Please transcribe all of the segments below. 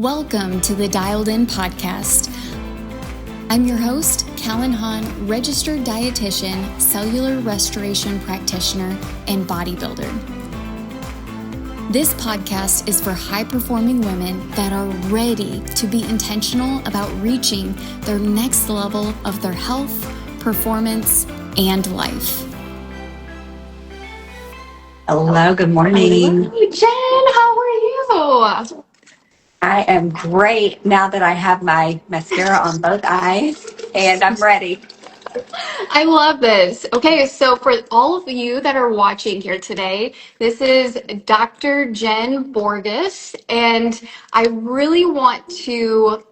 Welcome to the Dialed In podcast. I'm your host, Callan Hahn, registered dietitian, cellular restoration practitioner, and bodybuilder. This podcast is for high-performing women that are ready to be intentional about reaching their next level of their health, performance, and life. Hello, good morning. Hello, Jen, how are you? I am great now that I have my mascara on both eyes and I'm ready. I love this. Okay, so for all of you that are watching here today, this is Dr. Jen Borges, and I really want to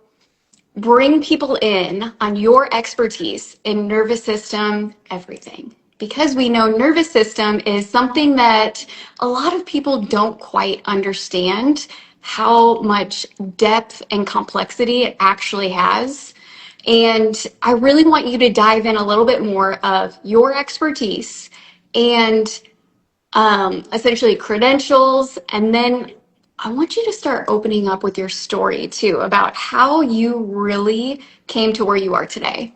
bring people in on your expertise in nervous system, everything. Because we know nervous system is something that a lot of people don't quite understand how much depth and complexity it actually has. And I really want you to dive in a little bit more of your expertise and essentially credentials, and then I want you to start opening up with your story too about how you really came to where you are today.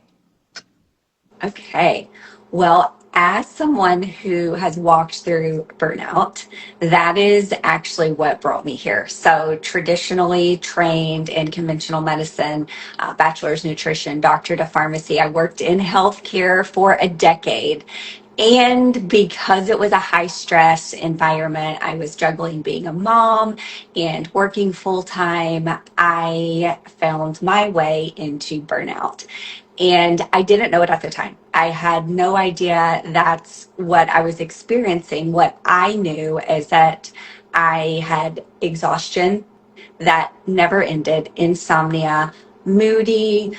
Okay. Well, as someone who has walked through burnout, that is actually what brought me here. So traditionally trained in conventional medicine, bachelor's nutrition, doctorate of pharmacy. I worked in healthcare for a decade. And because it was a high stress environment, I was juggling being a mom and working full time. I found my way into burnout. And I didn't know it at the time. I had no idea that's what I was experiencing. What I knew is that I had exhaustion that never ended, insomnia, moody.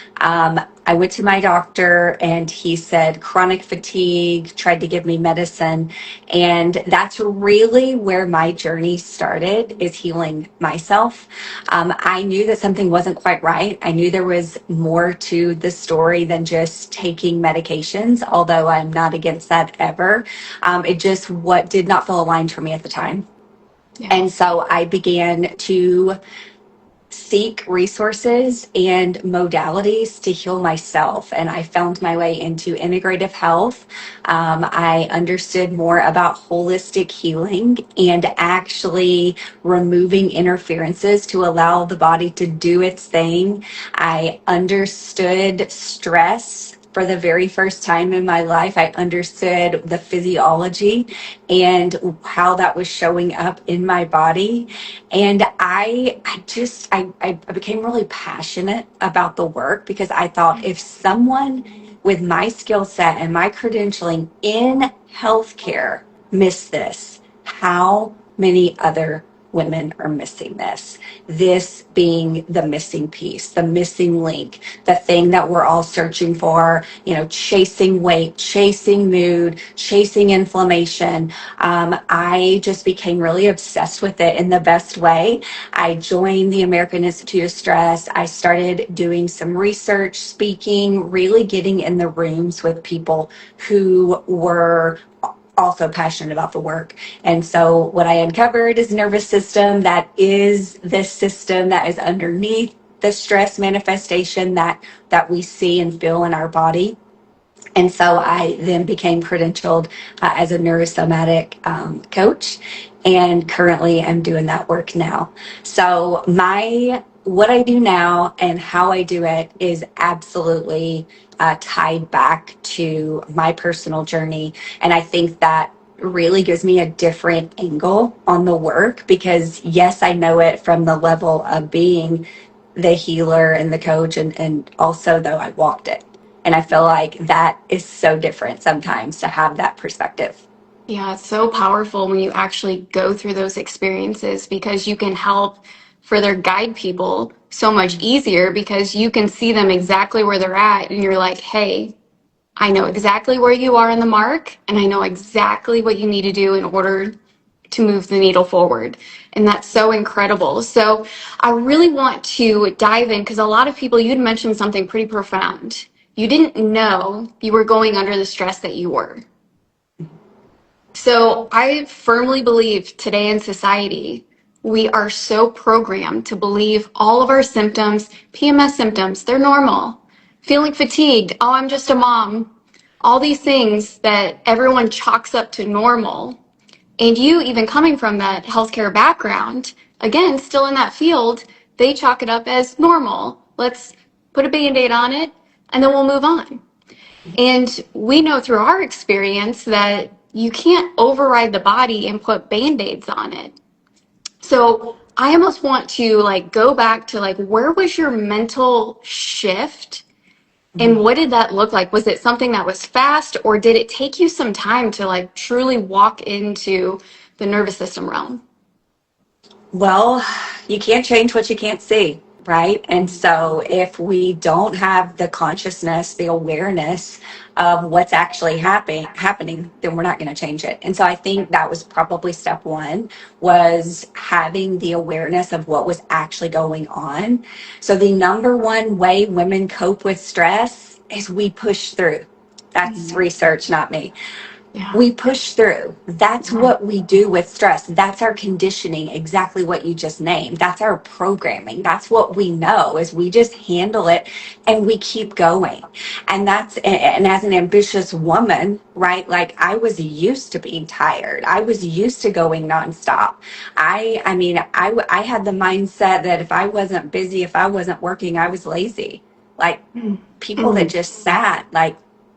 I went to my doctor and he said chronic fatigue, tried to give me medicine. And that's really where my journey started, is healing myself. I knew that something wasn't quite right. I knew there was more to the story than just taking medications, although I'm not against that ever. It just what did not feel aligned for me at the time. Yeah. And so I began to seek resources and modalities to heal myself. And I found my way into integrative health. I understood more about holistic healing and actually removing interferences to allow the body to do its thing. I understood stress. For the very first time in my life, I understood the physiology and how that was showing up in my body. And I became really passionate about the work because I thought if someone with my skill set and my credentialing in healthcare missed this, how many other women are missing this? This being the missing piece, the missing link, the thing that we're all searching for, chasing weight, chasing mood, chasing inflammation. I just became really obsessed with it in the best way. I joined the American Institute of Stress. I started doing some research, speaking, really getting in the rooms with people who were also passionate about the work. And so what I uncovered is nervous system. That is this system that is underneath the stress manifestation that we see and feel in our body. And so I then became credentialed as a neurosomatic coach, and currently I'm doing that work now. So what I do now and how I do it is absolutely tied back to my personal journey. And I think that really gives me a different angle on the work because, yes, I know it from the level of being the healer and the coach, and also, though, I walked it. And I feel like that is so different sometimes to have that perspective. Yeah, it's so powerful when you actually go through those experiences because you can help further guide people so much easier because you can see them exactly where they're at and you're like, hey, I know exactly where you are in the mark and I know exactly what you need to do in order to move the needle forward. And that's so incredible. So I really want to dive in because a lot of people, you'd mentioned something pretty profound. You didn't know you were going under the stress that you were. So I firmly believe today in society, we are so programmed to believe all of our symptoms, PMS symptoms, they're normal. Feeling fatigued, oh, I'm just a mom. All these things that everyone chalks up to normal. And you, even coming from that healthcare background, again, still in that field, they chalk it up as normal. Let's put a Band-Aid on it, and then we'll move on. And we know through our experience that you can't override the body and put Band-Aids on it. So I almost want to go back to where was your mental shift and what did that look like? Was it something that was fast, or did it take you some time to truly walk into the nervous system realm? Well, you can't change what you can't see, right? And so if we don't have the consciousness, the awareness of what's actually happening, then we're not going to change it. And so I think that was probably step one, was having the awareness of what was actually going on. So the number one way women cope with stress is we push through. That's research, not me. Yeah. We push through. That's what we do with stress. That's our conditioning, exactly what you just named. That's our programming. That's what we know, is we just handle it and we keep going. And as an ambitious woman, right? Like, I was used to being tired. I was used to going nonstop. I had the mindset that if I wasn't busy, if I wasn't working, I was lazy. Like, people that just sat, like,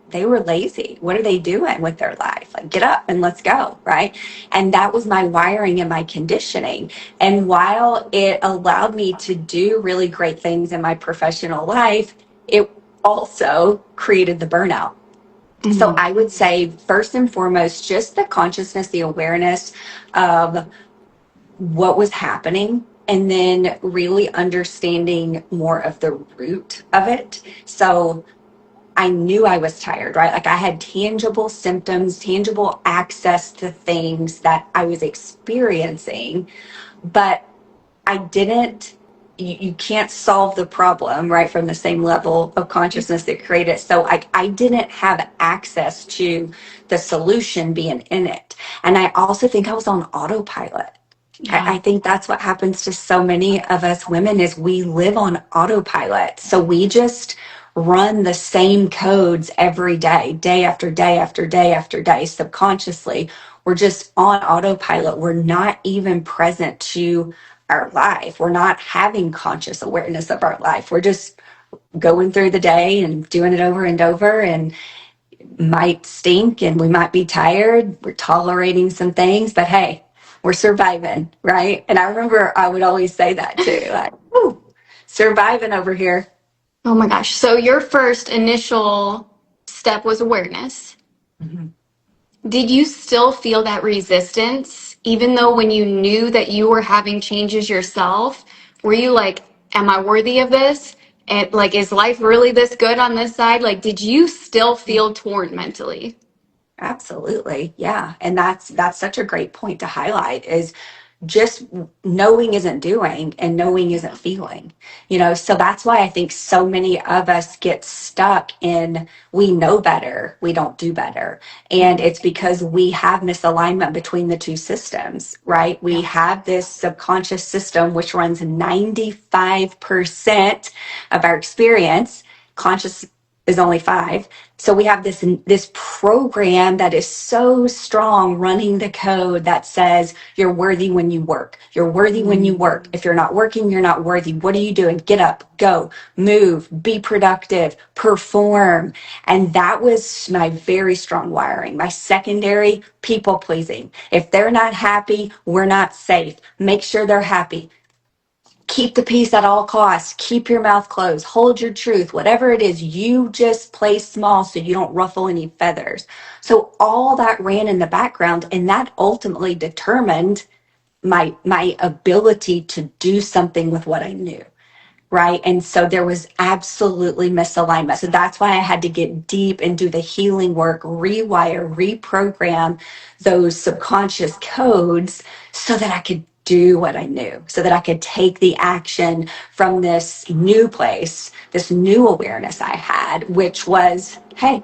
they were lazy. What are they doing with their life? Like, get up and let's go, right? And that was my wiring and my conditioning. And while it allowed me to do really great things in my professional life, it also created the burnout. So I would say, first and foremost, just the consciousness, the awareness of what was happening, and then really understanding more of the root of it. So I knew I was tired, right? Like, I had tangible symptoms, tangible access to things that I was experiencing, but I didn't, you can't solve the problem, right, from the same level of consciousness that created it. So I didn't have access to the solution being in it. And I also think I was on autopilot. I think that's what happens to so many of us women, is we live on autopilot. So we just run the same codes every day, day after day after day after day, subconsciously. We're just on autopilot. We're not even present to our life. We're not having conscious awareness of our life. We're just going through the day and doing it over and over, and might stink and we might be tired. We're tolerating some things, but hey, we're surviving, right? And I remember I would always say that too, like, whoo, surviving over here. Oh my gosh. So your first initial step was awareness. Did you still feel that resistance, even though when you knew that you were having changes yourself? Were you like, am I worthy of this? And is life really this good on this side? Did you still feel torn mentally? Absolutely. Yeah. And that's such a great point to highlight, is just knowing isn't doing and knowing isn't feeling, so that's why I think so many of us get stuck in, we know better, we don't do better. And it's because we have misalignment between the two systems, right? We have this subconscious system, which runs 95% of our experience. Conscious is only 5. So we have this program that is so strong, running the code that says you're worthy when you work. You're worthy when you work. If you're not working, you're not worthy. What are you doing? Get up, go, move, be productive, perform. And that was my very strong wiring. My secondary, people pleasing. If they're not happy, we're not safe. Make sure they're happy. Keep the peace at all costs. Keep your mouth closed. Hold your truth. Whatever it is, you just play small so you don't ruffle any feathers. So all that ran in the background, and that ultimately determined my ability to do something with what I knew. Right. And so there was absolutely misalignment. So that's why I had to get deep and do the healing work, rewire, reprogram those subconscious codes so that I could do what I knew, so that I could take the action from this new place, this new awareness I had, which was, hey,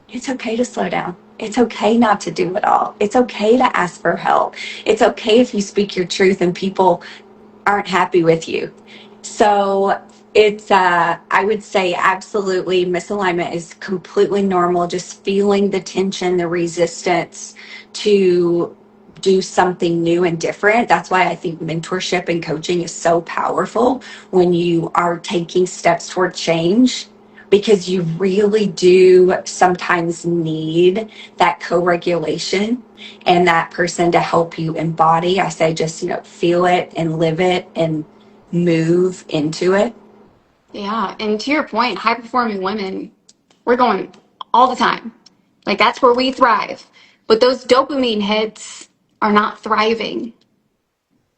it's okay to slow down. It's okay not to do it all. It's okay to ask for help. It's okay if you speak your truth and people aren't happy with you. So it's, I would say absolutely misalignment is completely normal. Just feeling the tension, the resistance to do something new and different. That's why I think mentorship and coaching is so powerful when you are taking steps toward change, because you really do sometimes need that co-regulation and that person to help you embody. I say just, feel it and live it and move into it. Yeah. And to your point, high performing women, we're going all the time. Like that's where we thrive. But those dopamine hits are not thriving.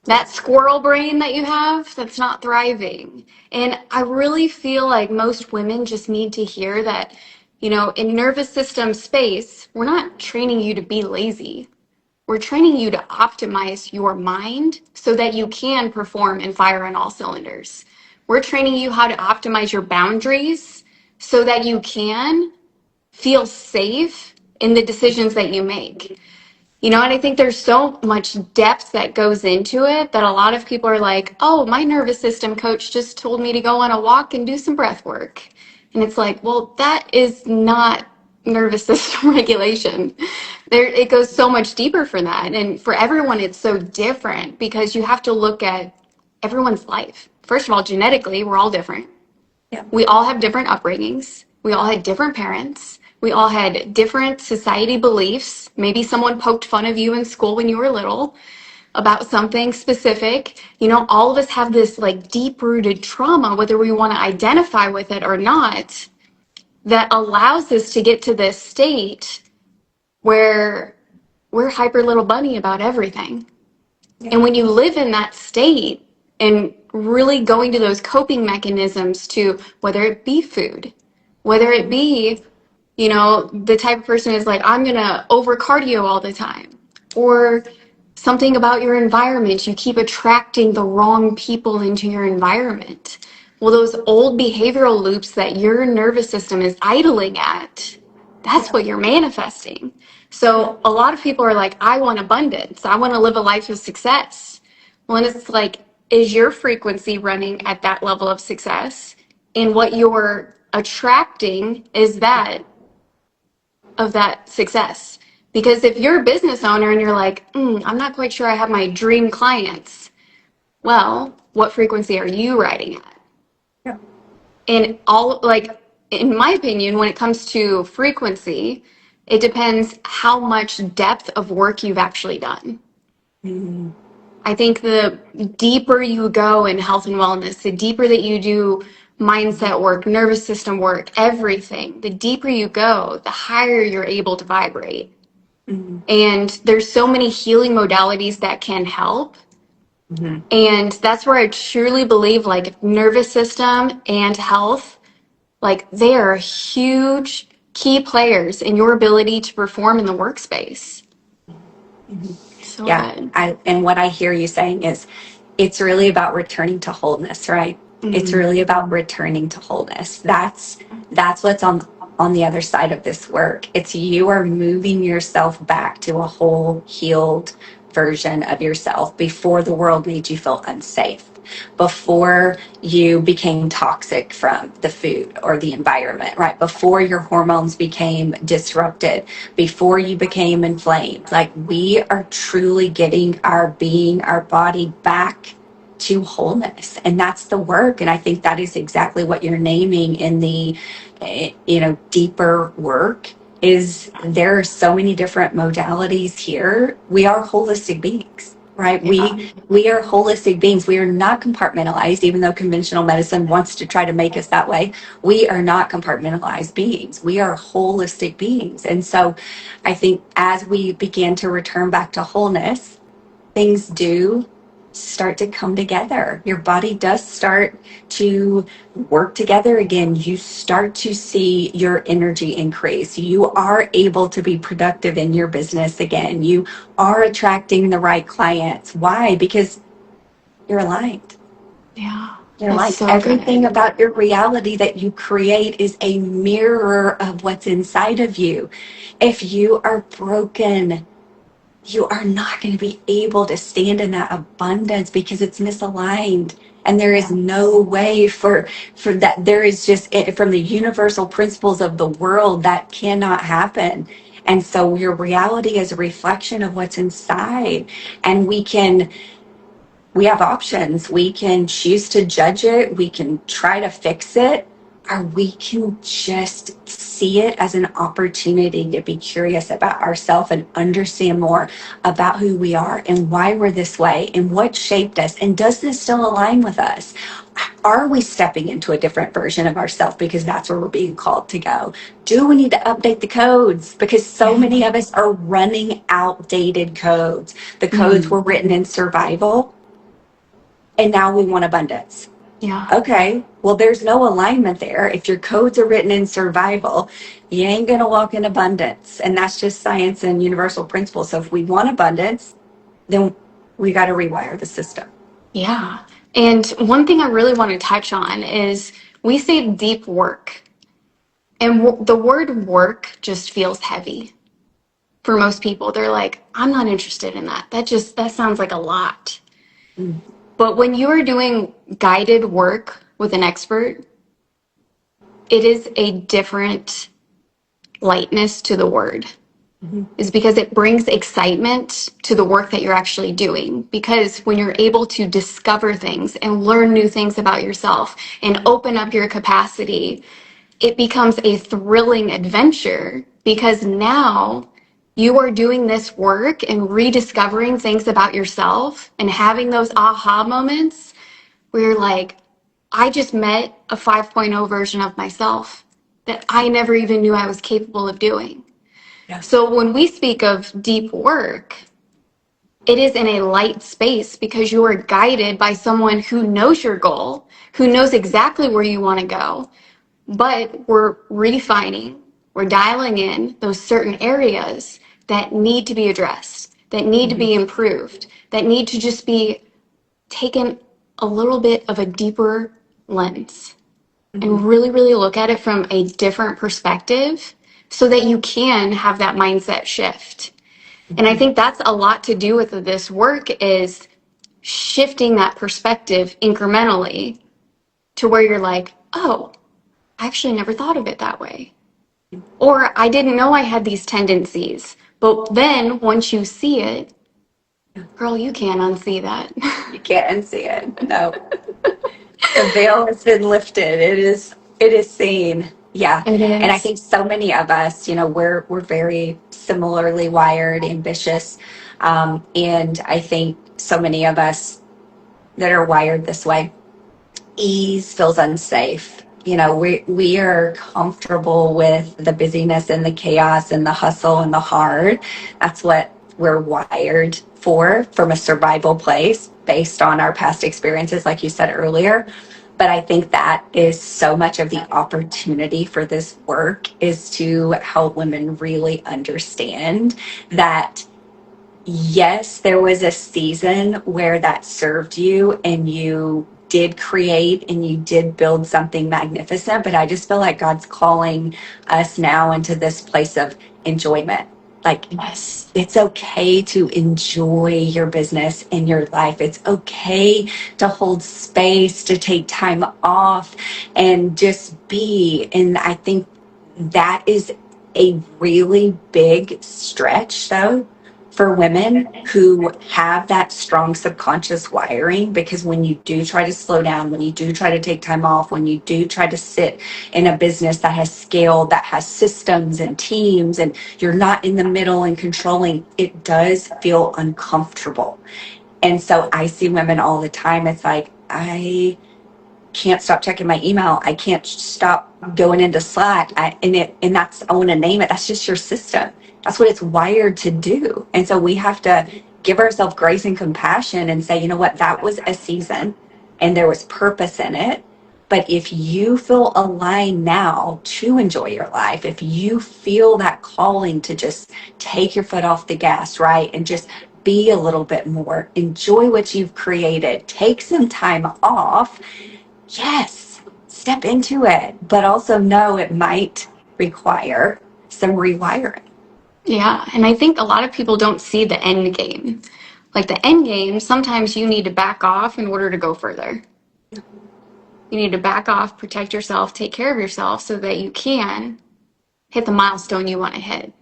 That squirrel brain that you have, that's not thriving. And I really feel like most women just need to hear that, in nervous system space, we're not training you to be lazy. We're training you to optimize your mind so that you can perform and fire on all cylinders. We're training you how to optimize your boundaries so that you can feel safe in the decisions that you make. And I think there's so much depth that goes into it that a lot of people are like, oh, my nervous system coach just told me to go on a walk and do some breath work. And it's like, well, that is not nervous system regulation. It goes so much deeper for that. And for everyone, it's so different because you have to look at everyone's life. First of all, genetically, we're all different. Yeah. We all have different upbringings. We all had different parents. We all had different society beliefs. Maybe someone poked fun of you in school when you were little about something specific. All of us have this like deep rooted trauma, whether we want to identify with it or not, that allows us to get to this state where we're hyper little bunny about everything. Yeah. And when you live in that state and really going to those coping mechanisms to whether it be food, whether it be, the type of person is like, I'm going to over cardio all the time, or something about your environment. You keep attracting the wrong people into your environment. Well, those old behavioral loops that your nervous system is idling at, that's what you're manifesting. So a lot of people are like, I want abundance. I want to live a life of success. Well, and it's like, is your frequency running at that level of success? And what you're attracting is that of that success. Because if you're a business owner and you're like, I'm not quite sure I have my dream clients, well, what frequency are you riding at? Yeah. And in my opinion, when it comes to frequency, it depends how much depth of work you've actually done. Mm-hmm. I think the deeper you go in health and wellness, the deeper that you do mindset work, nervous system work, everything, the deeper you go, the higher you're able to vibrate. Mm-hmm. And there's so many healing modalities that can help. Mm-hmm. And that's where I truly believe like nervous system and health, like they are huge key players in your ability to perform in the workspace. Mm-hmm. So yeah. good. And what I hear you saying is it's really about returning to wholeness, right? Mm-hmm. It's really about returning to wholeness. That's what's on the other side of this work. It's you are moving yourself back to a whole healed version of yourself before the world made you feel unsafe, before you became toxic from the food or the environment, right? Before your hormones became disrupted, before you became inflamed. Like we are truly getting our being, our body back to wholeness. And that's the work. And I think that is exactly what you're naming in the, deeper work. Is there are so many different modalities here. We are holistic beings, right? Yeah. We are holistic beings. We are not compartmentalized, even though conventional medicine wants to try to make us that way. We are not compartmentalized beings. We are holistic beings. And so I think as we begin to return back to wholeness, things do start to come together. Your body does start to work together again. You start to see your energy increase. You are able to be productive in your business again. You are attracting the right clients. Why? Because you're aligned. Yeah. You're That's like, so everything good. about your reality that you create is a mirror of what's inside of you. If you are broken, you are not going to be able to stand in that abundance because it's misaligned. And there is no way for that. There is just from the universal principles of the world that cannot happen. And so your reality is a reflection of what's inside. And we have options. We can choose to judge it. We can try to fix it, or we can just see it as an opportunity to be curious about ourselves and understand more about who we are and why we're this way and what shaped us. And does this still align with us? Are we stepping into a different version of ourselves because that's where we're being called to go? Do we need to update the codes? Because so many of us are running outdated codes. The codes were written in survival, and now we want abundance. Yeah. Okay, well, there's no alignment there. If your codes are written in survival, you ain't going to walk in abundance. And that's just science and universal principles. So if we want abundance, then we got to rewire the system. Yeah. And one thing I really want to touch on is we say deep work. And the word work just feels heavy for most people. They're like, I'm not interested in that. That sounds like a lot. But when you are doing guided work with an expert, it is a different lightness to the word. Is because it brings excitement to the work that you're actually doing. Because when you're able to discover things and learn new things about yourself and open up your capacity, it becomes a thrilling adventure because now you are doing this work and rediscovering things about yourself and having those aha moments where you're like, I just met a 5.0 version of myself that I never even knew I was capable of doing. So when we speak of deep work, it is in a light space because you are guided by someone who knows your goal, who knows exactly where you want to go, but we're refining, we're dialing in those certain areas that need to be addressed, that need to be improved, that need to just be taken a little bit of a deeper lens and really, really look at it from a different perspective so that you can have that mindset shift. And I think that's a lot to do with this work is shifting that perspective incrementally to where you're like, oh, I actually never thought of it that way. Or I didn't know I had these tendencies. But then once you see it, girl, you can't unsee that. You can't unsee it. No. The veil has been lifted. It is seen. Yeah. It And I is. think so many of us, we're very similarly wired, ambitious. And I think so many of us that are wired this way, ease feels unsafe. We are comfortable with the busyness and the chaos and the hustle and the hard. That's what we're wired for from a survival place based on our past experiences, like you said earlier. But I think that is so much of the opportunity for this work is to help women really understand that yes, there was a season where that served you and you did create and you did build something magnificent. But I just feel like God's calling us now into this place of enjoyment. Like, Yes. it's okay to enjoy your business and your life. It's okay to hold space, to take time off and just be. And I think that is a really big stretch, though, for women who have that strong subconscious wiring, because when you do try to slow down, when you do try to take time off, when you do try to sit in a business that has scaled, that has systems and teams, and you're not in the middle and controlling, it does feel uncomfortable. And so I see women all the time. It's like, I can't stop checking my email. I can't stop going into Slack. And that's, I want to name it. That's just your system. That's what it's wired to do. And so we have to give ourselves grace and compassion and say, you know what, that was a season and there was purpose in it. But if you feel aligned now to enjoy your life, if you feel that calling to just take your foot off the gas, right, and just be a little bit more, enjoy what you've created, take some time off, yes, step into it, but also know it might require some rewiring. Yeah, and I think a lot of people don't see the end game. Like the end game, sometimes you need to back off in order to go further. You need to back off, protect yourself, take care of yourself so that you can hit the milestone you want to hit.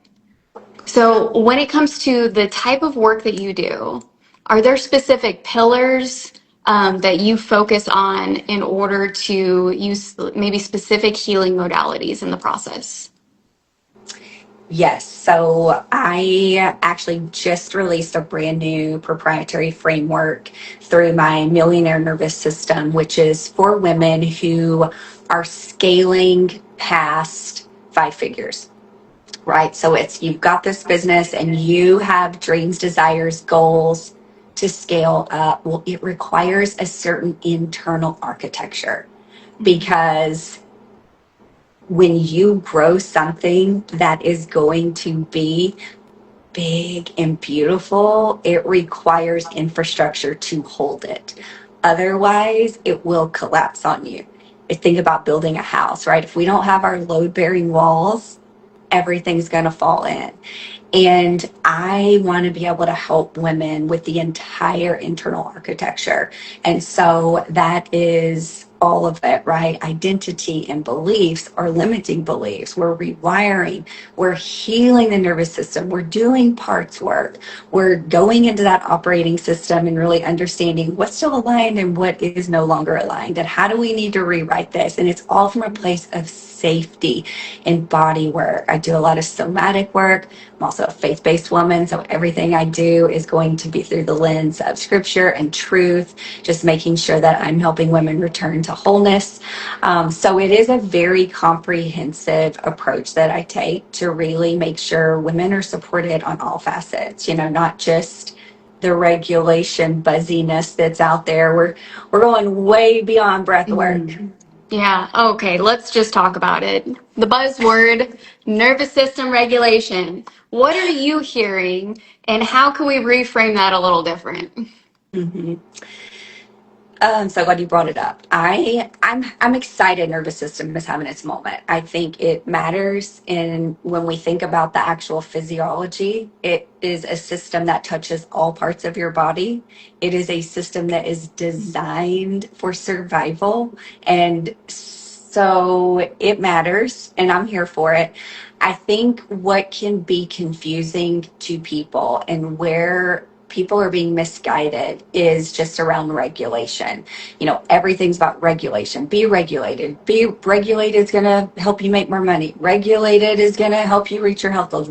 So, when it comes to the type of work that you do, are there specific pillars that you focus on in order to use maybe specific healing modalities in the process? Yes. So I actually just released a brand new proprietary framework through my Millionaire Nervous System, which is for women who are scaling past 5 figures, right? So it's you've got this business and you have dreams, desires, goals to scale up. Well, it requires a certain internal architecture because when you grow something that is going to be big and beautiful, it requires infrastructure to hold it. Otherwise, it will collapse on you. Think about building a house, right? If we don't have our load bearing walls, everything's going to fall in. And I want to be able to help women with the entire internal architecture. And so that is all of it, right? Identity and beliefs are limiting beliefs. We're rewiring, we're healing the nervous system, we're doing parts work, we're going into that operating system and really understanding what's still aligned and what is no longer aligned. And how do we need to rewrite this? And it's all from a place of safety and body work. I do a lot of somatic work. I'm also a faith-based woman, so everything I do is going to be through the lens of scripture and truth, just making sure that I'm helping women return to wholeness. So it is a very comprehensive approach that I take to really make sure women are supported on all facets, not just the regulation buzziness that's out there. We're going way beyond breath work. Yeah, okay, let's just talk about it. The buzzword, nervous system regulation. What are you hearing, and how can we reframe that a little different? Mm-hmm. So glad you brought it up. I'm excited nervous system is having its moment. I think it matters, and when we think about the actual physiology, it is a system that touches all parts of your body. It is a system that is designed for survival, and so it matters, and I'm here for it. I think what can be confusing to people and where people are being misguided is just around regulation. Everything's about regulation. Be regulated. Be regulated is going to help you make more money. Regulated is going to help you reach your health goals.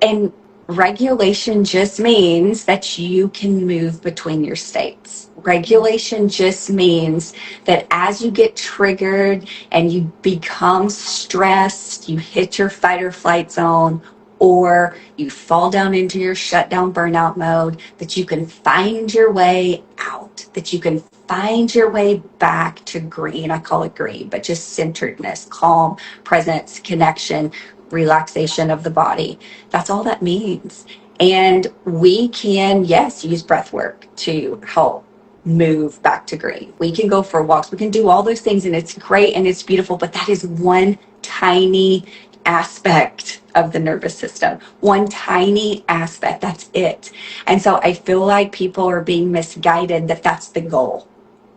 And regulation just means that you can move between your states. Regulation just means that as you get triggered and you become stressed, you hit your fight or flight zone, or you fall down into your shutdown burnout mode, that you can find your way out, that you can find your way back to green. I call it green, but just centeredness, calm, presence, connection, relaxation of the body. That's all that means. And we can, yes, use breath work to help move back to green. We can go for walks. We can do all those things, and it's great and it's beautiful, but that is one tiny aspect of the nervous system. One tiny aspect. That's it. And so I feel like people are being misguided that that's the goal.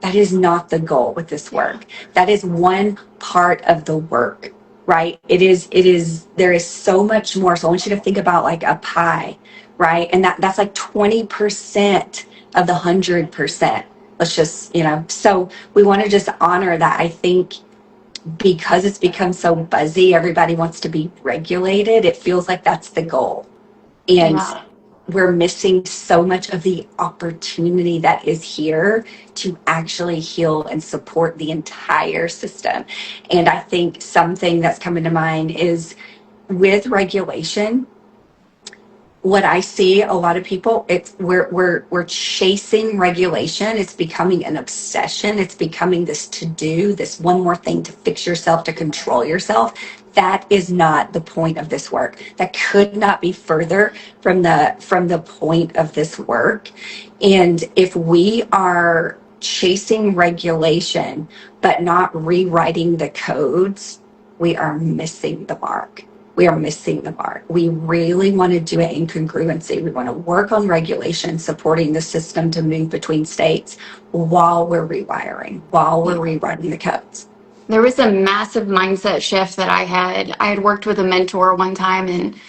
That is not the goal with this work. That is one part of the work, right? It is, there is so much more. So I want you to think about like a pie, right? And that's like 20% of the 100%. Let's just, so we want to just honor that. I think because it's become so buzzy, everybody wants to be regulated. It feels like that's the goal. And we're missing so much of the opportunity that is here to actually heal and support the entire system. And I think something that's coming to mind is with regulation, what I see a lot of people, it's we're chasing regulation. It's becoming an obsession. It's becoming this to-do, this one more thing to fix yourself, to control yourself. That is not the point of this work. That could not be further from the point of this work. And if we are chasing regulation, but not rewriting the codes, we are missing the mark. We are missing the mark. We really want to do it in congruency. We want to work on regulation, supporting the system to move between states while we're rewiring, while we're rewriting the codes. There was a massive mindset shift that I had. I had worked with a mentor one time, and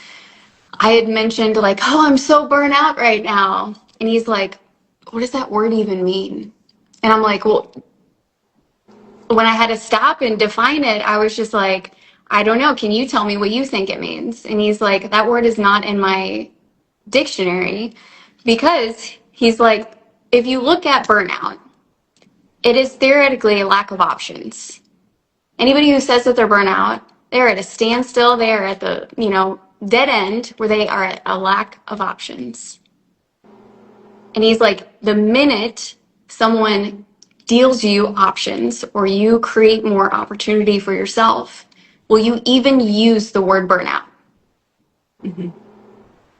I had mentioned like, oh, I'm so burnt out right now. And he's like, what does that word even mean? And I'm like, well, when I had to stop and define it, I was just like, I don't know. Can you tell me what you think it means? And he's like, that word is not in my dictionary, because he's like, if you look at burnout, it is theoretically a lack of options. Anybody who says that they're burnout, they're at a standstill, they're at the, dead end where they are at a lack of options. And he's like, the minute someone deals you options or you create more opportunity for yourself, will you even use the word burnout? Mm-hmm.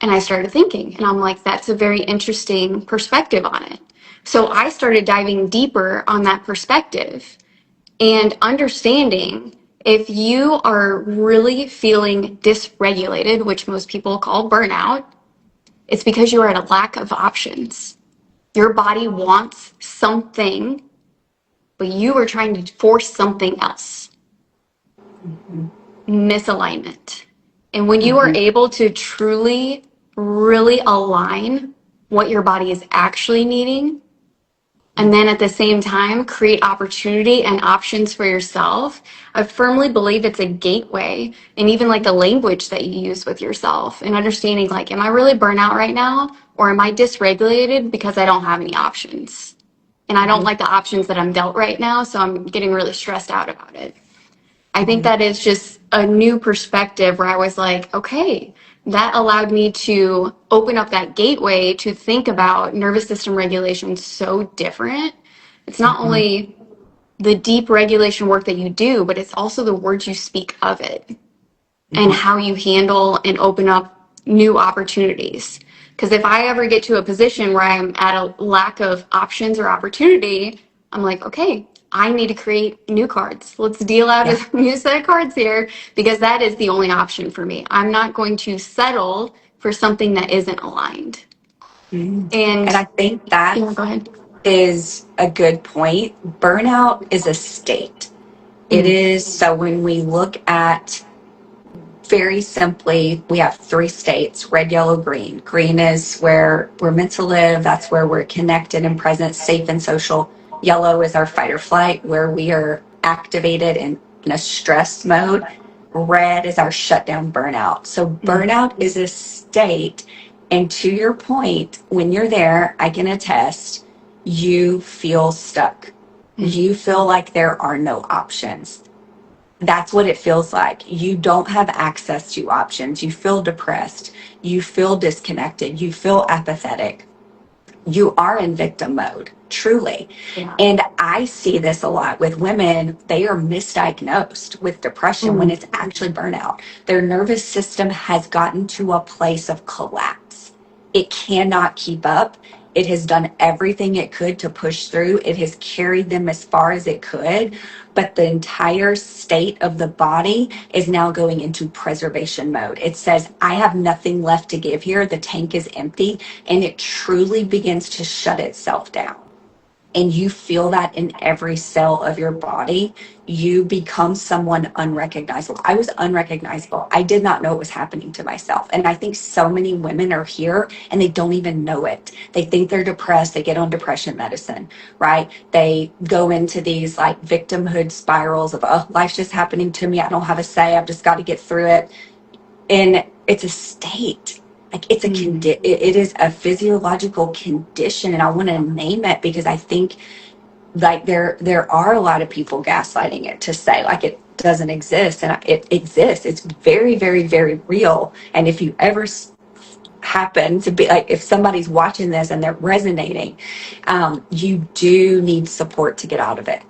And I started thinking, and I'm like, that's a very interesting perspective on it. So I started diving deeper on that perspective and understanding if you are really feeling dysregulated, which most people call burnout, it's because you are at a lack of options. Your body wants something, but you are trying to force something else. Mm-hmm. Misalignment. And when you are able to truly, really align what your body is actually needing, and then at the same time create opportunity and options for yourself, I firmly believe it's a gateway, and even like the language that you use with yourself and understanding like, am I really burnout right now, or am I dysregulated because I don't have any options? And I don't like the options that I'm dealt right now, so I'm getting really stressed out about it. I think that is just a new perspective where I was like, okay, that allowed me to open up that gateway to think about nervous system regulation so different. It's not only the deep regulation work that you do, but it's also the words you speak of it and how you handle and open up new opportunities. Because if I ever get to a position where I'm at a lack of options or opportunity, I'm like, okay, I need to create new cards. Let's deal out a new set of cards here, because that is the only option for me. I'm not going to settle for something that isn't aligned. And I think that go ahead. is a good point. Burnout is a state. It is. So when we look at, very simply, we have 3 states: red, yellow, green. Green is where we're meant to live. That's where we're connected and present, safe and social. Yellow is our fight or flight, where we are activated in a stress mode. Red is our shutdown, burnout. So burnout is a state. And to your point, when you're there, I can attest, you feel stuck. You feel like there are no options. That's what it feels like. You don't have access to options. You feel depressed. You feel disconnected. You feel apathetic. You are in victim mode, truly. Yeah. And I see this a lot with women. They are misdiagnosed with depression when it's actually burnout. Their nervous system has gotten to a place of collapse. It cannot keep up. It has done everything it could to push through. It has carried them as far as it could, but the entire state of the body is now going into preservation mode. It says, I have nothing left to give here. The tank is empty, and it truly begins to shut itself down. And you feel that in every cell of your body. You become someone unrecognizable. I was unrecognizable. I did not know what was happening to myself. And I think so many women are here and they don't even know it. They think they're depressed. They get on depression medicine, right? They go into these like victimhood spirals of, oh, life's just happening to me. I don't have a say. I've just got to get through it. And it's a state. Like it's a it is a physiological condition, and I want to name it because I think like there are a lot of people gaslighting it to say like it doesn't exist, and it exists. It's very, very, very real. And if you ever happen to be like, if somebody's watching this and they're resonating, you do need support to get out of it.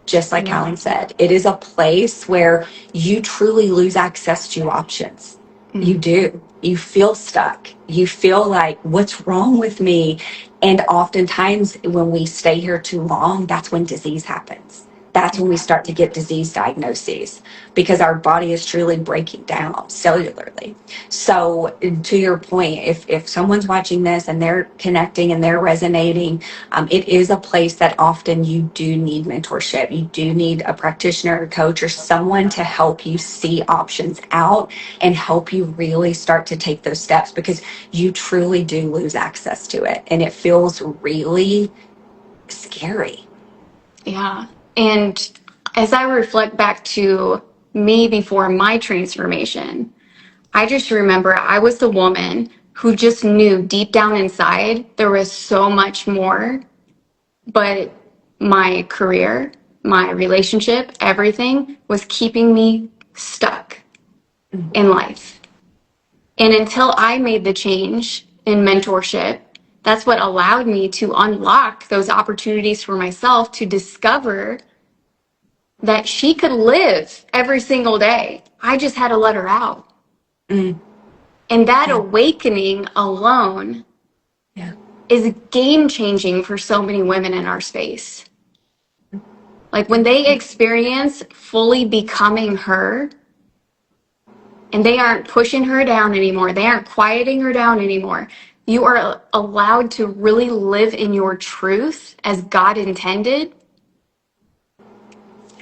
Just like Alan said, it is a place where you truly lose access to options. You do. You feel stuck. You feel like, what's wrong with me? And oftentimes when we stay here too long, that's when disease happens. That's when we start to get disease diagnoses because our body is truly breaking down cellularly. So to your point, if someone's watching this and they're connecting and they're resonating, it is a place that often you do need mentorship. You do need a practitioner, a coach, or someone to help you see options out and help you really start to take those steps, because you truly do lose access to it. And it feels really scary. Yeah. And as I reflect back to me before my transformation, I just remember I was the woman who just knew deep down inside there was so much more, but my career, my relationship, everything was keeping me stuck in life. And until I made the change in mentorship, that's what allowed me to unlock those opportunities for myself to discover that she could live every single day. I just had to let her out. Mm. And that awakening alone is game changing for so many women in our space. Like when they experience fully becoming her, and they aren't pushing her down anymore, they aren't quieting her down anymore. You are allowed to really live in your truth as God intended.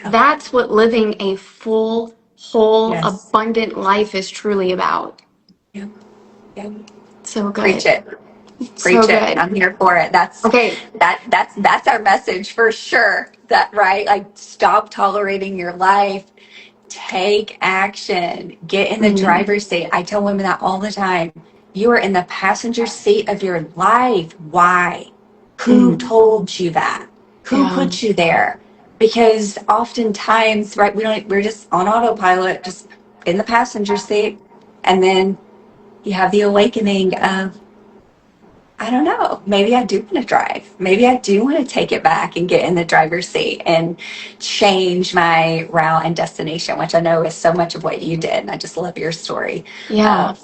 That's what living a full, whole, abundant life is truly about. Yeah. So good. Preach it. So Preach it. good. I'm here for it. That's Okay. That's our message for sure. That right? Like, stop tolerating your life. Take action. Get in the driver's seat. I tell women that all the time. You are in the passenger seat of your life. Why? Who told you that? Who put you there? Because oftentimes, right, we're just on autopilot, just in the passenger seat. And then you have the awakening of, I don't know, maybe I do want to drive. Maybe I do want to take it back and get in the driver's seat and change my route and destination, which I know is so much of what you did. And I just love your story. Yeah.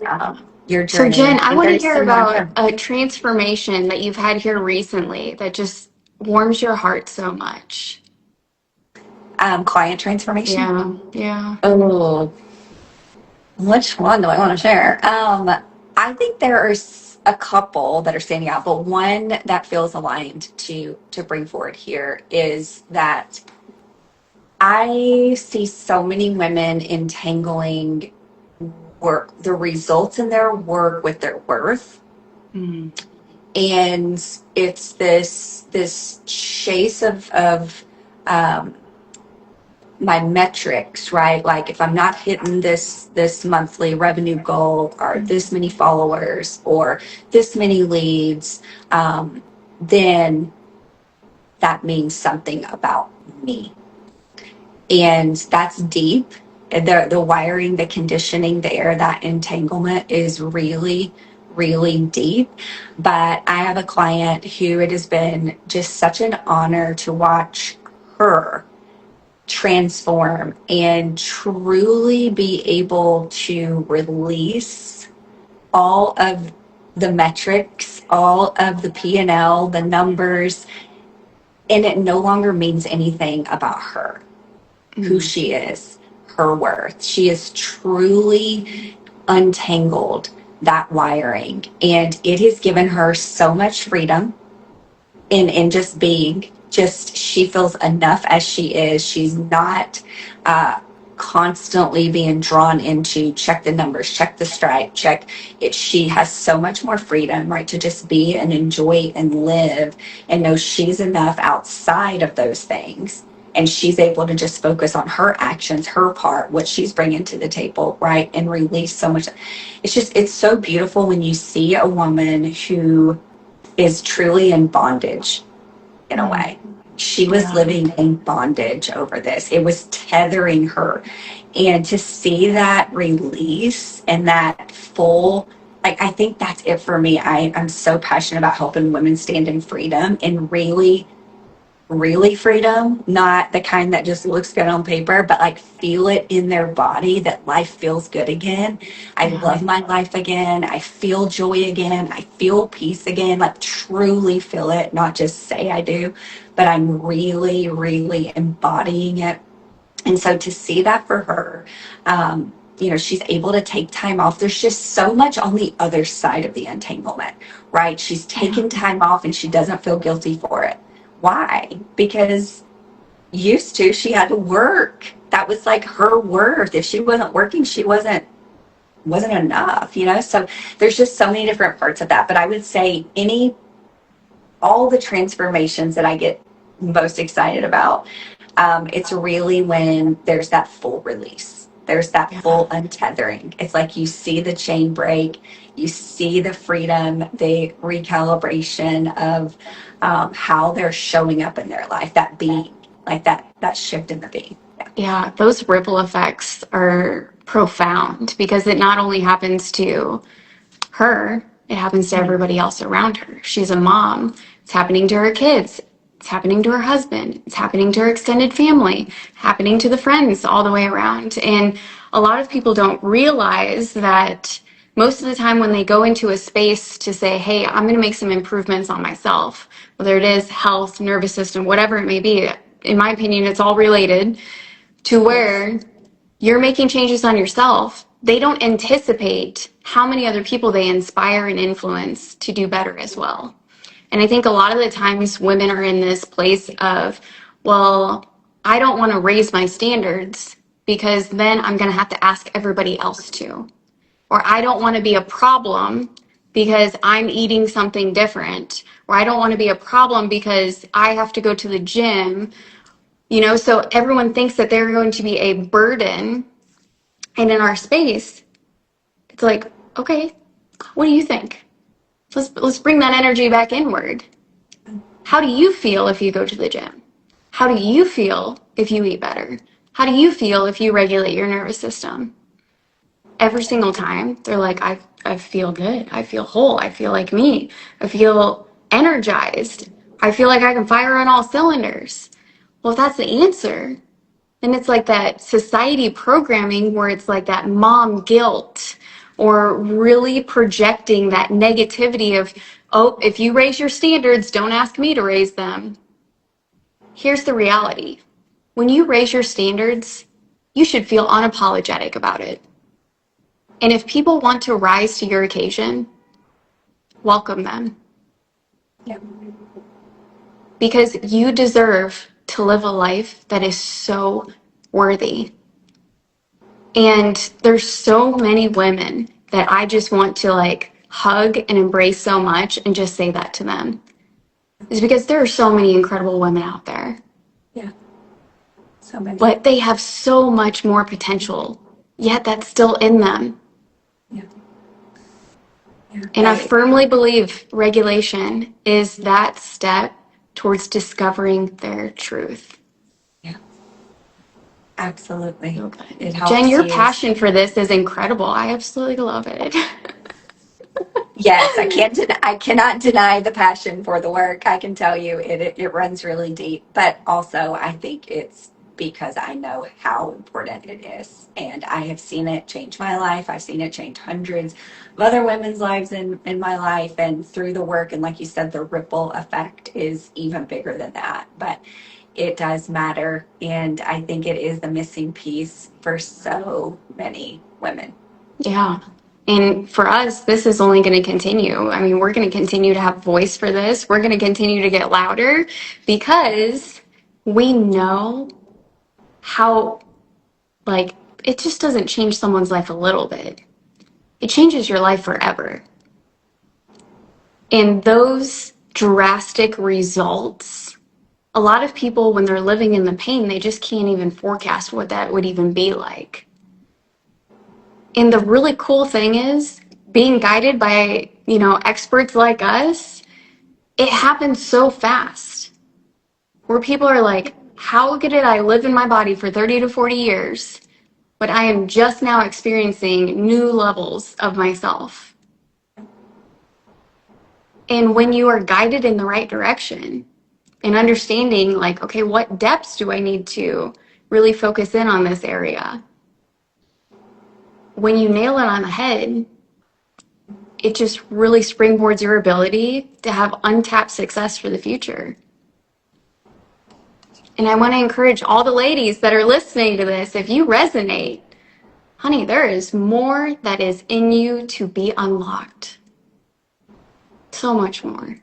Your So journey. Jen, I want to hear about a transformation that you've had here recently that just warms your heart so much. Client transformation. Yeah. Oh, which one do I want to share? I think there are a couple that are standing out, but one that feels aligned to bring forward here is that I see so many women entangling the results in their work with their worth. And it's this chase of my metrics, right? Like, if I'm not hitting this monthly revenue goal, or this many followers, or this many leads, then that means something about me. And that's deep. The wiring, the conditioning there, that entanglement is really, really deep. But I have a client who it has been just such an honor to watch her transform and truly be able to release all of the metrics, all of the P&L, the numbers, and it no longer means anything about her, who she is, her worth. She is truly untangled that wiring, and it has given her so much freedom in just being. Just, she feels enough as she is. She's not constantly being drawn into check the numbers, check the stripe, check it. She has so much more freedom, right, to just be and enjoy and live and know she's enough outside of those things. And she's able to just focus on her actions, her part, what she's bringing to the table, right, and release so much. It's so beautiful when you see a woman who is truly in bondage. In a way, she was living in bondage over this. It was tethering her. And to see that release and that full, like, I think that's it for me. I'm so passionate about helping women stand in freedom and really really freedom, not the kind that just looks good on paper, but like feel it in their body that life feels good again. I Yeah. love my life again. I feel joy again. I feel peace again, like truly feel it, not just say I do, but I'm really, really embodying it. And so to see that for her, she's able to take time off. There's just so much on the other side of the entanglement, right? She's Yeah. taken time off and she doesn't feel guilty for it. Why? Because used to she had to work. That was like her worth. If she wasn't working, she wasn't enough. So there's just so many different parts of that. But I would say all the transformations that I get most excited about, it's really when there's that full release. There's that full untethering. It's like you see the chain break, you see the freedom, the recalibration of how they're showing up in their life, that being, like that shift in the being. Yeah, those ripple effects are profound because it not only happens to her, it happens to everybody else around her. She's a mom. It's happening to her kids. It's happening to her husband. It's happening to her extended family, happening to the friends all the way around. And a lot of people don't realize that most of the time when they go into a space to say, hey, I'm going to make some improvements on myself, whether it is health, nervous system, whatever it may be, in my opinion, it's all related to where you're making changes on yourself. They don't anticipate how many other people they inspire and influence to do better as well. And I think a lot of the times women are in this place of, well, I don't want to raise my standards because then I'm going to have to ask everybody else to. Or I don't want to be a problem because I'm eating something different. Or I don't want to be a problem because I have to go to the gym. So everyone thinks that they're going to be a burden. And in our space, it's like, okay, what do you think? Let's bring that energy back inward. How do you feel if you go to the gym? How do you feel if you eat better? How do you feel if you regulate your nervous system? Every single time, they're like, I feel good. I feel whole. I feel like me. I feel energized. I feel like I can fire on all cylinders. Well, if that's the answer, then it's like that society programming where it's like that mom guilt or really projecting that negativity of, oh, if you raise your standards, don't ask me to raise them. Here's the reality. When you raise your standards, you should feel unapologetic about it. And if people want to rise to your occasion, welcome them. Yeah. Because you deserve to live a life that is so worthy. And there's so many women that I just want to like hug and embrace so much and just say that to them. Is because there are so many incredible women out there. Yeah. So many. But they have so much more potential, yet that's still in them. Yeah. Yeah. And I firmly believe regulation is that step towards discovering their truth. Yeah. Absolutely. Okay. It helps Jen, your you. passion for this is incredible. I absolutely love it. Yes, I cannot deny the passion for the work. I can tell you it runs really deep, but also I think it's because I know how important it is. And I have seen it change my life. I've seen it change hundreds of other women's lives in my life and through the work. And like you said, the ripple effect is even bigger than that. But it does matter. And I think it is the missing piece for so many women. Yeah. And for us, this is only going to continue. I mean, we're going to continue to have voice for this. We're going to continue to get louder because we know how, like, it just doesn't change someone's life a little bit. It changes your life forever. And those drastic results, a lot of people, when they're living in the pain, they just can't even forecast what that would even be like. And the really cool thing is being guided by, experts like us, it happens so fast where people are like, how did I live in my body for 30 to 40 years, but I am just now experiencing new levels of myself? And when you are guided in the right direction, and understanding like, okay, what depths do I need to really focus in on this area? When you nail it on the head, it just really springboards your ability to have untapped success for the future. And I want to encourage all the ladies that are listening to this, if you resonate, honey, there is more that is in you to be unlocked. So much more.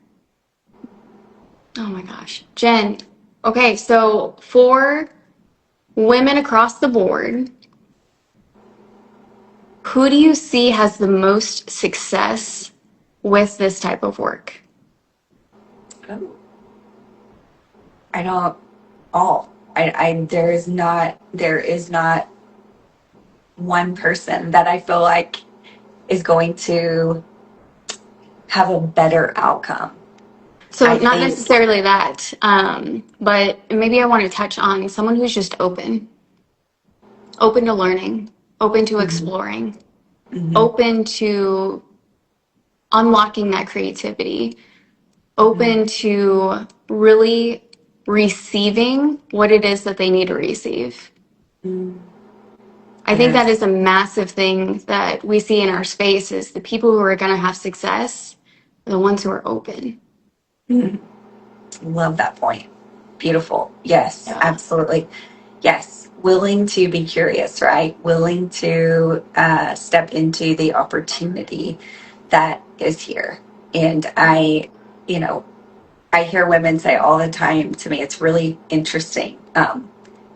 Oh my gosh. Jen, okay, so for women across the board, who do you see has the most success with this type of work? Oh, I don't all. There is not one person that I feel like is going to have a better outcome. So I not think necessarily that, but maybe I want to touch on someone who's just open to learning, open to exploring, open to unlocking that creativity, open to really receiving what it is that they need to receive. I think that is a massive thing that we see in our space is the people who are going to have success are the ones who are open. love that point. Beautiful. Yes, Yeah. absolutely. Yes, willing to be curious, right? Willing to step into the opportunity that is here. And I hear women say all the time to me, it's really interesting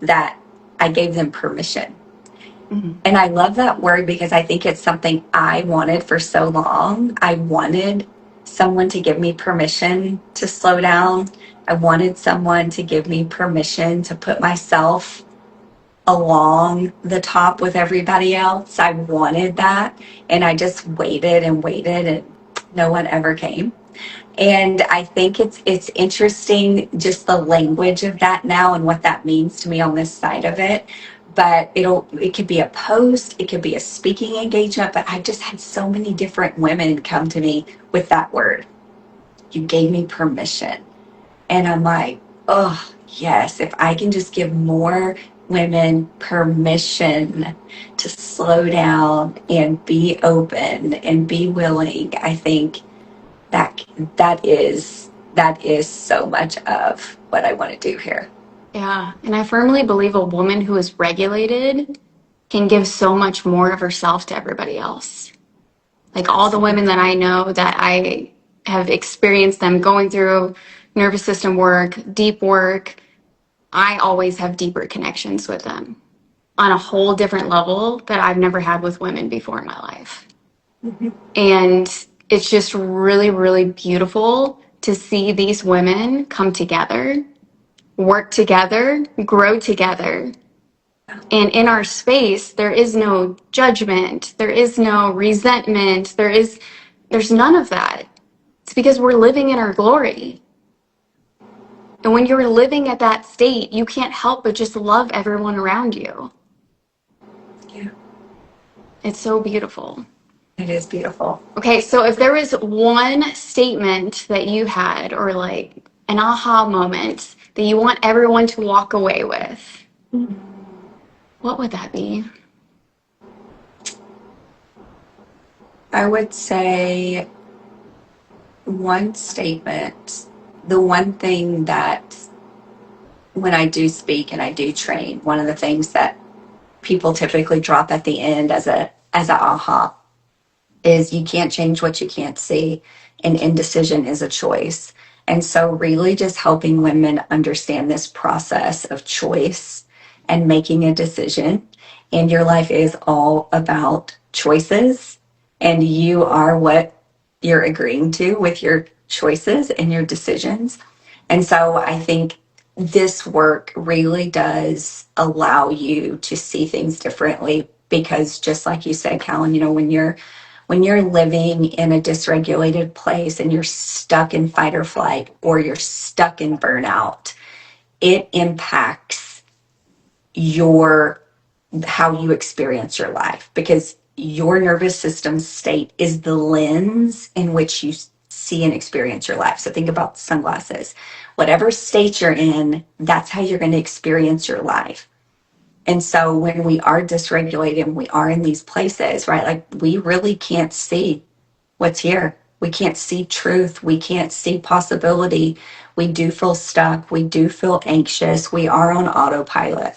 that I gave them permission. And I love that word because I think it's something I wanted for so long. I wanted someone to give me permission to slow down. I wanted someone to give me permission to put myself along the top with everybody else. I wanted that. And I just waited and waited, and no one ever came. And I think it's interesting just the language of that now and what that means to me on this side of it. But it could be a post, it could be a speaking engagement, but I just had so many different women come to me with that word. You gave me permission. And I'm like, oh, yes, if I can just give more women permission to slow down and be open and be willing, I think that is so much of what I want to do here. Yeah, and I firmly believe a woman who is regulated can give so much more of herself to everybody else. Like all the women that I know that I have experienced them going through nervous system work, deep work, I always have deeper connections with them on a whole different level that I've never had with women before in my life. And it's just really, really beautiful to see these women come together, work together, grow together. And in our space, there is no judgment, there is no resentment, there's none of that. It's because we're living in our glory. And when you're living at that state, you can't help but just love everyone around you. Yeah. It's so beautiful. It is beautiful. Okay, so if there was one statement that you had or like an aha moment that you want everyone to walk away with, what would that be? I would say one statement, the one thing that when I do speak and I do train, one of the things that people typically drop at the end as a aha is you can't change what you can't see, and indecision is a choice. And so really just helping women understand this process of choice and making a decision. And your life is all about choices, and you are what you're agreeing to with your choices and your decisions. And so I think this work really does allow you to see things differently because just like you said, Callan, when you're living in a dysregulated place and you're stuck in fight or flight or you're stuck in burnout, it impacts how you experience your life because your nervous system state is the lens in which see and experience your life. So think about sunglasses. Whatever state you're in, that's how you're going to experience your life. And so when we are dysregulated and we are in these places, right, like we really can't see what's here. We can't see truth. We can't see possibility. We do feel stuck. We do feel anxious. We are on autopilot.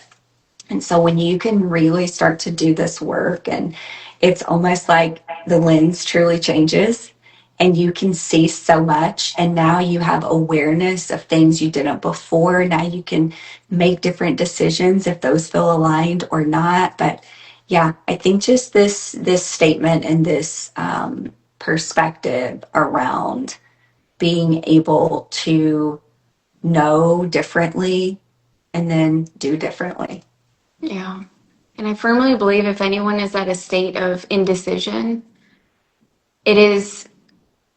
And so when you can really start to do this work, and it's almost like the lens truly changes and you can see so much. And now you have awareness of things you didn't before. Now you can make different decisions if those feel aligned or not. But yeah, I think just this statement and this perspective around being able to know differently and then do differently. Yeah. And I firmly believe if anyone is at a state of indecision, it is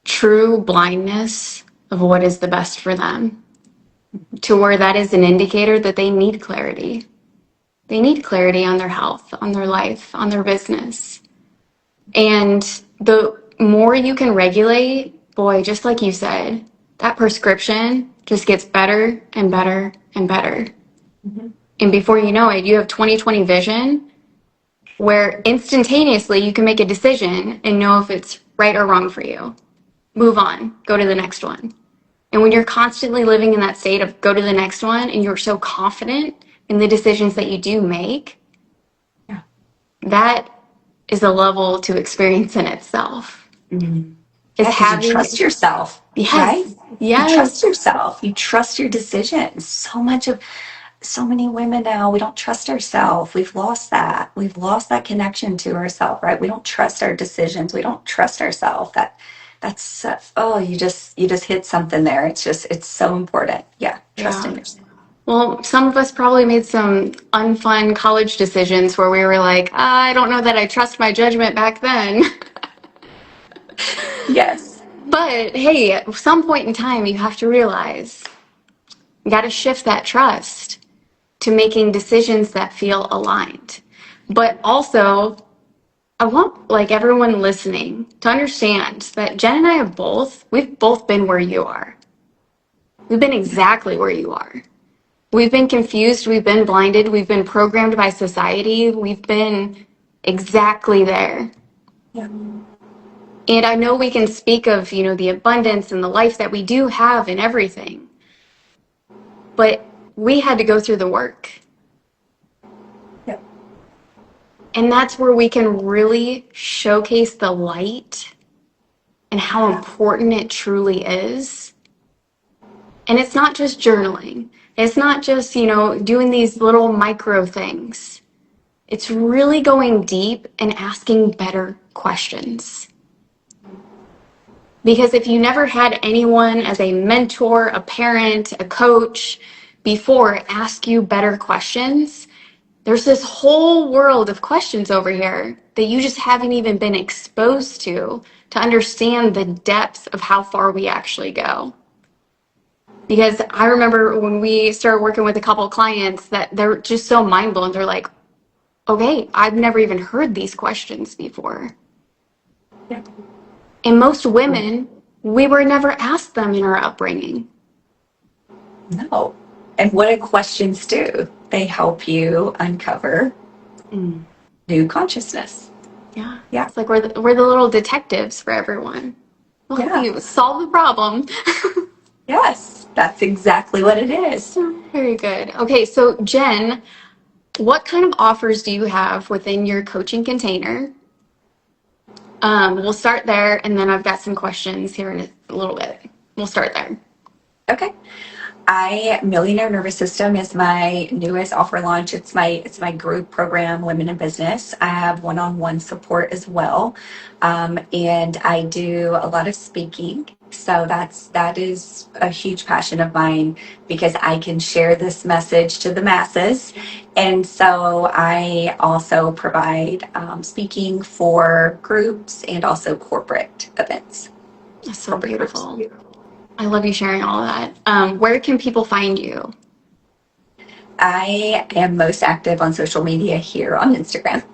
true blindness of what is the best for them, to where that is an indicator that they need clarity. They need clarity on their health, on their life, on their business. And the more you can regulate, boy, just like you said, that prescription just gets better and better and better. Mm-hmm. And before you know it, you have 20/20 vision where instantaneously you can make a decision and know if it's right or wrong for you. Move on, go to the next one. And when you're constantly living in that state of go to the next one and you're so confident in the decisions that you do make, Yeah. that is a level to experience in itself. Mm-hmm. Is Yeah, 'cause you trust yourself, Yes. right? Yes. You trust yourself. You trust your decisions. So many women now, we don't trust ourselves. We've lost that. We've lost that connection to ourselves, right? We don't trust our decisions. We don't trust ourselves. That's oh, you just hit something there. It's so important. Yeah, trusting Yeah. yourself. Well, some of us probably made some unfun college decisions where we were like, I don't know that I trust my judgment back then. Yes. But hey, at some point in time, you have to realize you got to shift that trust to making decisions that feel aligned. But also, I want like everyone listening to understand that Jen and I we've both been where you are. We've been exactly where you are. We've been confused, we've been blinded, we've been programmed by society, we've been exactly there. Yeah. And I know we can speak of, the abundance and the life that we do have and everything. But we had to go through the work. Yeah. And that's where we can really showcase the light and how important it truly is. And it's not just journaling. It's not just, doing these little micro things. It's really going deep and asking better questions. Because if you never had anyone as a mentor, a parent, a coach before ask you better questions, there's this whole world of questions over here that you just haven't even been exposed to understand the depth of how far we actually go. Because I remember when we started working with a couple of clients that they're just so mind blown. They're like, okay, I've never even heard these questions before. Yeah. And most women, we were never asked them in our upbringing. No. And what do questions do? They help you uncover new consciousness. Yeah. Yeah. It's like we're the little detectives for everyone. We'll help you solve the problem. Yes, that's exactly what it is. Very good. Okay, so Jen, what kind of offers do you have within your coaching container? We'll start there, and then I've got some questions here in a little bit. We'll start there. Okay. Millionaire Nervous System is my newest offer launch. It's my group program, Women in Business. I have one-on-one support as well, and I do a lot of speaking. So that is a huge passion of mine because I can share this message to the masses, and so I also provide speaking for groups and also corporate events. That's so beautiful. I love you sharing all of that. Where can people find you? I am most active on social media here on Instagram.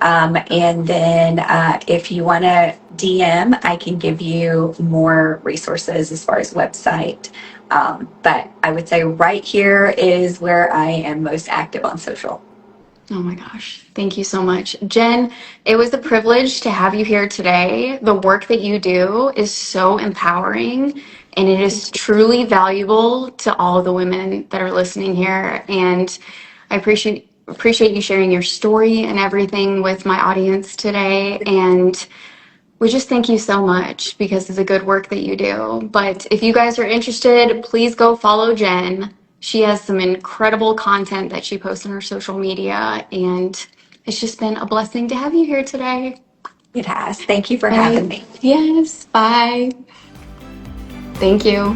And then if you want to DM, I can give you more resources as far as website. But I would say right here is where I am most active on social. Oh my gosh. Thank you so much. Jen, it was a privilege to have you here today. The work that you do is so empowering and it is truly valuable to all of the women that are listening here. And I appreciate you sharing your story and everything with my audience today. And we just thank you so much because of the good work that you do. But if you guys are interested, please go follow Jen. She has some incredible content that she posts on her social media, and it's just been a blessing to have you here today. It has. Thank you for Bye. having me. Yes, bye. Thank you.